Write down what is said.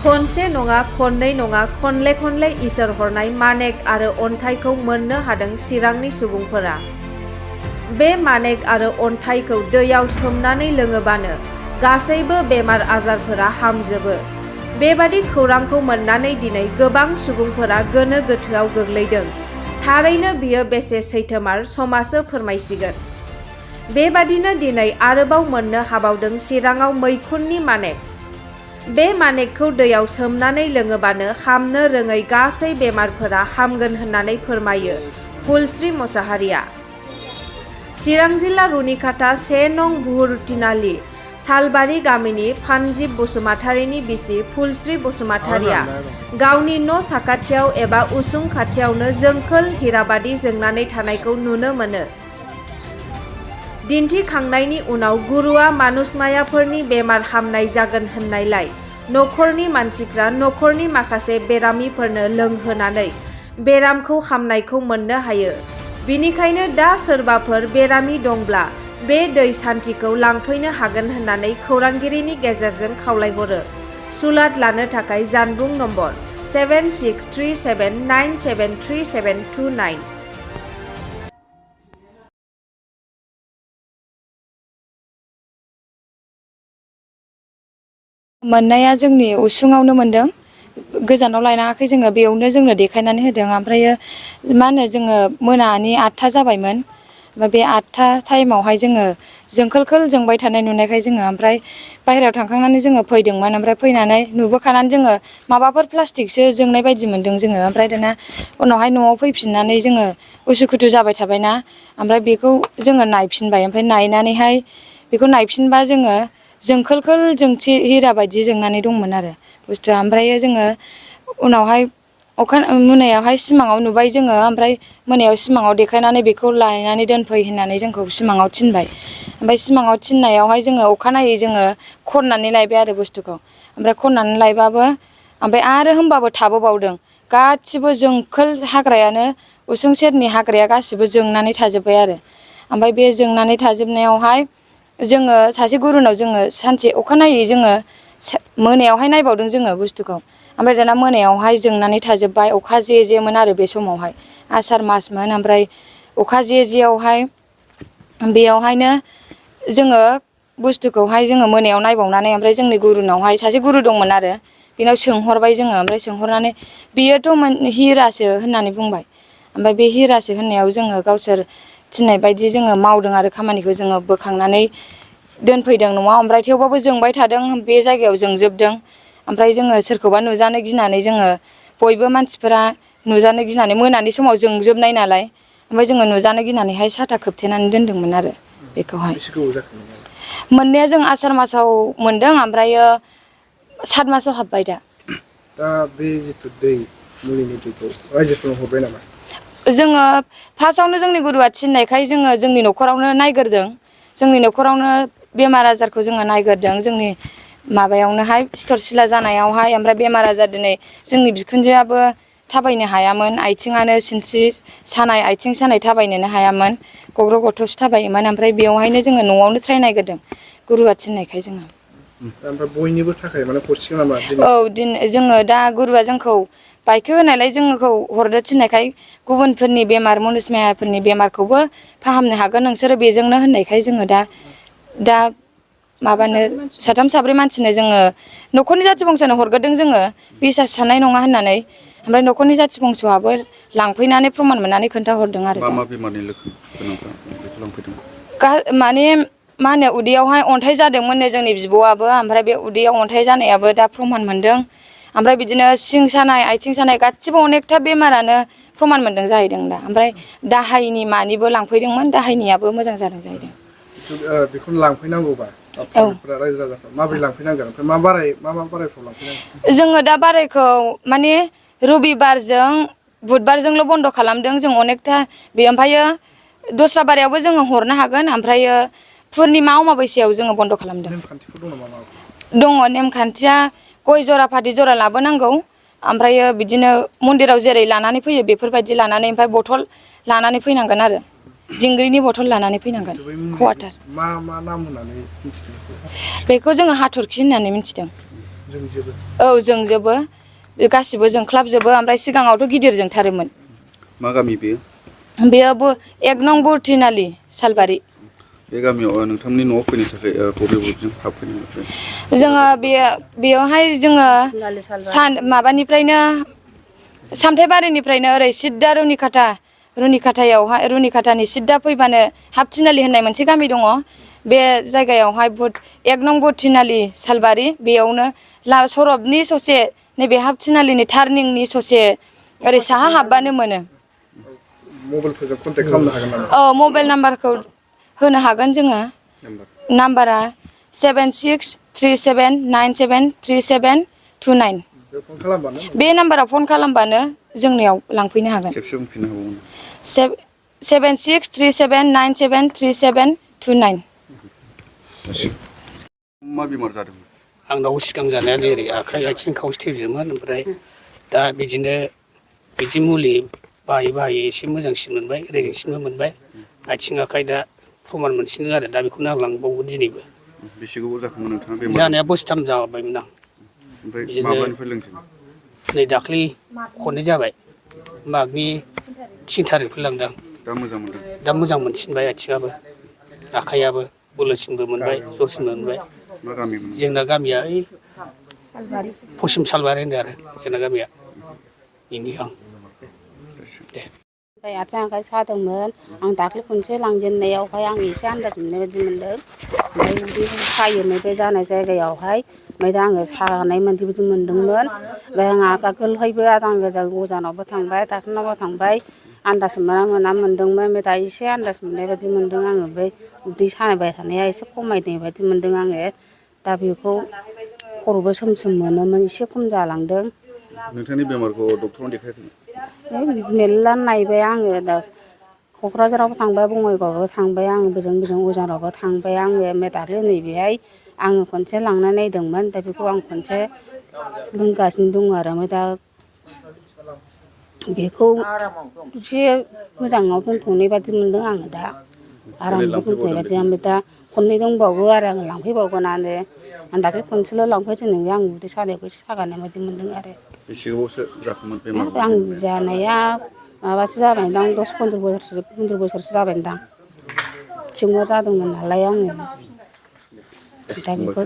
खनसे नङा खननै नङा खनले खनले इसोर हरनाय मानेक आरो अन्थाइखौ मोननो हादों चिरांनि सुबुंफोरा। बे मानेक आरो अन्थाइखौ दैयाव सोमनानै लोङोबानो गासैबो बेमार आजारफोरा हामजोबो। बेबादि खौरांखौ मोननानै दिनै गोबां सुबुंफोरा गोनो गोथोआव गोग्लैदों। थारैनो बियो बेसे सैथोमार समाजो फोरमायसिगोन। बेबादिनो दिनै आरोबाव मोननो हाबावदों चिराङाव मैखुननि मानेक। बे मानेकखौ दैयाव सोमनानै लोङोबानो हामनो रोङै गासै बेमारफोरा हामगोन होननानै फोरमायो फुलस्रि मोसाहारिया। चिरां जिल्ला रुनिखाता 1 नं बुहुरुतिनालि सालबारि गामिनि फानजिब बसुमतारीनि बिसि फुलस्रि बसुमतारीया गावनि न' साखाथियाव एबा उसुं खाथियावनो जोंखोल हिराबादि जोंनानै थानायखौ नुनो मोनो। दिन्थिखांनायनि उनाव गुरुआ मानुसमायाफोरनि बेमार हामनाय जागोन होननायलाय न'खरनि मानसिफ्रा न'खरनि माखासे बेरामिफोरनो लोंहोनानै बेरामखौ हामनायखौ मोननो हायो। बिनिखायनो दा सोरबाफोर बेरामि दंब्ला बे दै सान्थिखौ लांफैनो हागोन होननानै खौरांगिरिनि गेजेरजों खावलायहरो। सुलाद लानो थाखाय जानबुं नम्बर 7637973729। मोननाया जोंनि उसुङावनो मोनदों। गोजानाव लायनाङाखै जोङो, बेयावनो जोंनो देखायनानै होदों। ओमफ्रायो मा होनो जोङो मोनानि 8था जाबायमोन। ओमफ्राय बे 8था टाइमावहाय जोङो जोंखोल जोंबाय थानाय नुनायखाय जोङो ओमफ्राय बाहेरायाव थांखांनानै जोङो फैदोंमोन। ओमफ्राय फैनानै नुबोखानानै जोङो माबाफोर प्लास्टिकसो जोंनाय बायदि मोनदों जोङो। ओमफ्राय दाना उनावहाय न'आव फैफिननानै जोङो उसुखुथु जाबाय थाबायना, ओमफ्राय बेखौ जोङो नायफिनबाय। ओमफ्राय नायनानैहाय बेखौ नायफिनबा जोङो जोंखोल जोंथि हिरा बायदि जोंनानै दंमोन आरो बुस्थुआ। ओमफ्रायो जोङो उनावहाय मोनायावहाय सिमाङाव नुबाय जोङो। ओमफ्राय मोनायाव सिमाङाव देखायनानै बेखौ लायनानै दोनफै होननानै जोंखौ सिमाङाव थिनबाय। ओमफ्राय सिमाङाव थिननायावहाय जोङो अखानायै जोङो खननानै लायबाय आरो बुस्थुखौ। ओमफ्राय खननानै लायबाबो ओमफ्राय आरो होमबाबो थाबोबावदों। गासिबो जोंखोल हाग्रायानो उसुं सेरनि हाग्राया गासिबो जोंनानै थाजोब्बाय आरो। ओमफ्राय बे जोंनानै थाजोबनायावहाय जोङो सासे गुरुनाव जोङो सानसे अखानायै जोङो मोनायावहाय नायबावदों जोङो बुस्थुखौ। ओमफ्राय दाना मोनायावहाय जोंनानै थाजोब्बाय। अखा जेमोन आरो बे समावहाय आसार मासमोन। ओमफ्राय अखा जेयावहाय बेयावहायनो जोङो बुस्थुखौहाय जोङो मोनायाव नायबावनानै ओमफ्राय जोंनि गुरुनावहाय सासे गुरु दंमोन आरो बेनाव सोंहरबाय जोङो। ओमफ्राय सोंहरनानै बियोथ' हिरासो होननानै बुंबाय। ओमफ्राय बे हिरासो होननायाव जोङो गावसोर थिननाय बायदि जोङो मावदों आरो खामानिखौ जोङो बोखांनानै दोनफैदों न'आव। ओमफ्राय थेवबाबो जोंबाय थादों, बे जायगायाव जोंजोबदों। ओमफ्राय जोङो सोरखौबा नुजानो गिनानै जोङो बयबो मानसिफोरा नुजानो गिनानै मोनानि समाव जोंजोबनाय नालाय, ओमफ्राय जोङो नुजानो गिनानैहाय साथा खोबथेनानै दोनदोंमोन आरो बेखौहाय। मोननाया जों आसार मासाव मोनदों। ओमफ्रायो 7 मासाव हाबबाय दा। दा बे जिथु दै मुलिनि दैखौ रायजोफोरनो हरबाय नामा? जोङो फार्स्टआवनो जोंनि गुरुआ थिननायखाय जोङो जोंनि न'खरावनो नायग्रोदों। जोंनि न'खरावनो बेमार आजारखौ जोङो नायग्रोदों। जोंनि माबायावनोहाय सिथर सिला जानायावहाय। ओमफ्राय बेमार आजार दिनै जोंनि बिखुनजोआबो थाबायनो हायामोन। आथिङानो सिनस्रि सानाय, आथिं सानाय, थाबायनोनो हायामोन। गग्र' गथ'सो थाबायोमोन। ओमफ्राय बेयावहायनो जोङो न'आवनो ट्राइ नायग्रोदों गुरुआ थिननायखाय जोङो। ओमफ्राय बयनिबो थाखाय माने हरसिगोन नामा दिनै? औ जोङो दा गुरुआ जोंखौ बायखो होनायलाय जोंखौ हरनो थिननायखाय गुबुनफोरनि बेमार मनुसमायाफोरनि बेमारखौबो फाहामनो हागोन नोंसोरो बेजोंनो होननायखाय जोङो दा माबानो 3 4 मानसिनो जोङो न'खरनि जाथि बंसनो हरग्रोदों जोङो बिसास साननाय नङा होननानै। ओमफ्राय न'खरनि जाथि बंस'आबो लांफैनानै प्रमान मोननानै खोन्थाहरदों आरो। मा बेमारनि लक्षण गोनांफ्रा बेखौ लांफैदों? माने मा होनो उदैयावहाय अन्थाइ जादोंमोननो जोंनि बिब'आबो। ओमफ्राय बे उदैयाव अन्थाइ जानायाबो दा प्रमान मोनदों। ओमफ्राय बिदिनो सिं सानाय, आथिं सानाय गासिबो अनेकथा बेमारानो प्रमान मोनदों जाहैदों दा। ओमफ्राय दाहायनि मानिबो लांफैदोंमोन, दाहायनियाबो मोजां जादों जाहैदों। बेखौनो लांफैनांगौबा औ पाब्लिकफोरा रायजो राजाफ्रा माबोरै लांफैनांगोन? ओमफ्राय मा बारायफ्राव लांफैनांगोन? जोङो दा बारायखौ माने रबिबारजों बुधबारजोंल' बन्द' खालामदों जों अनेकथा ओमफ्रायो दस्रा बारायावबो जोङो हरनो हागोन। ओमफ्रायो पुर्निमा अमाबैसायाव जोङो बन्द' खालामदों। नेमखान्थिफोर दं नामा माबाफोर? दङ नेमखान्थिया। गय जरा फाथै जरा लाबोनांगौ। ओमफ्रायो बिदिनो मन्दिराव जेरै लानानै फैयो बेफोरबायदि लानानै, ओमफ्राय बथल लानानै फैनांगोन आरो दिंग्रिनि बथल लानानै फैनांगोन। जिथु बै मुलि कवाटार मा नाम होननानै मिथिदों? बेखौ जोङो हाथरखि होननानै मिथिदों। जोंजोबो औ जोंजोबो गासिबो जोंख्लाबजोबो ओमफ्राय सिगाङावथ' गिदिर जोंथारोमोन। मा गामि बेयो? बेयावबो 1 नं बरथिनालि सालबारि। बे गामियाव नोंथांनि न'आव फैनो थाखाय बबे बबेजों हाबफैनो मोनखो? जोङो बेयावहाय जोङो माबानिफ्रायनो सामथाइबारिनिफ्रायनो ओरै सिद्दा रुनिखाथानि सिद्दा फैबानो हाबथिनालि होननाय मोनसे गामि दङ। बे जायगायावहाय 1 नं बरथिनालि सालबारि बेयावनो सरबनि ससे नैबे हाबथिनालिनि टार्निंनि ससे ओरै साहा हाबबानो मोनो। मबाइलफोरजों कन्टेक्ट खालामनो हागोन नामा? औ मबाइल नाम्बारखौ होनो हागोन जोङो। नाम्बारा 7637973729। बे फन खालामबानो बे नाम्बाराव फन खालामबानो जोंनियाव लांफैनो हागोन। खेबसे बुंफिननो हाबावगोन? 7637973729। मा बेमार जादोंमोन? आंनाव सिगां जानाया जेरै आखाइ आथिं खावसे थैजोबोमोन ओमफ्राय दा बिदि मुलि बाहायै एसे मोजांसिन मोनबाय रेजेंसिनबो मोनबाय आथिं आखाइ दा प्रमान मोनसिनदों आरो दा बेखौनो आं लांबावगोन दिनैबो। बेसे गोबाव जाखोमोन नोंथाङा बेमार? जानाया बोसोरथाम जाबायमोन आं। ओमफ्राय बिदिनो माब्लानिफ्राय लोंजेनदों? नै दाख्लै खननै जाबाय मागनि 3 थारिखफोर लांदों। दा मोजां मोनदों? दा मोजां मोनसिनबाय आथिङाबो आखाइयाबो बोलोसिनबो मोनबाय जरसिनबो मोनबाय। मा गामिमोन? जोंना गामिया ओइ पश्चिम सालबारि होनो आरो जोंना गामिया बेनि आं दे। ओमफ्राय आथिं आखाइ सादोंमोन आं दाख्लै खनसे लांजेननायावहाय आं एसे आन्दाज मोननाय बायदि मोनदों। ओमफ्राय उदै सायोमोन बे जानाय जायगायावहाय ओमफ्राय दा आङो सानाय बायदि मोनदोंमोन। ओमफ्राय आं आगोलहायबो आजां गाजां अजानावबो थांबाय डक्टरनावबो थांबाय आन्दाज मोना मोनदोंमोन। ओमफ्राय दा एसे आन्दाज मोननाय बायदि मोनदों आङो। ओमफ्राय उदै साबाय थानाया एसे खमायनाय बायदि मोनदों आङो। दा बेखौ खर'बो सोम सोम मोनोमोन एसे खम जालांदों। नोंथांनि बेमारखौ डक्टरनाव देखायाखैमोन? मेरला नायबाय आङो दा क'क्राझारावबो थांबाय बङाइगावआवबो थांबाय आं बोजों अजानावबो थांबाय आङो। ओमफ्राय दाख्लै नैबेहाय आङो खनसे लांनाय नायदोंमोन दा बेखौ आं खनसे लोंगासिनो दङ आरो। ओमफ्राय दा बेखौ एसे मोजाङाव दोनथ'नाय बादि मोनदों आङो दा। देलाय आरामाव दोनथ'नाय लांफैबावदों बादि बेखौनो। ओमफ्राय दा खननै दंबावो आरो आं लांफैबावगोनानो। आं दाख्लै खनसेल' लांफैदों आं उदै सानायखौ एसे सागानाय बायदि मोनदों आरो। बेसे गोबावसो जाखोमोन बेमार बायदि आं मोननाया? जानाया माबासो जाबायदां 10-15 बोसोरसो जाबायदां। टिउमार जादोंमोन नालाय आङो दा बेखौ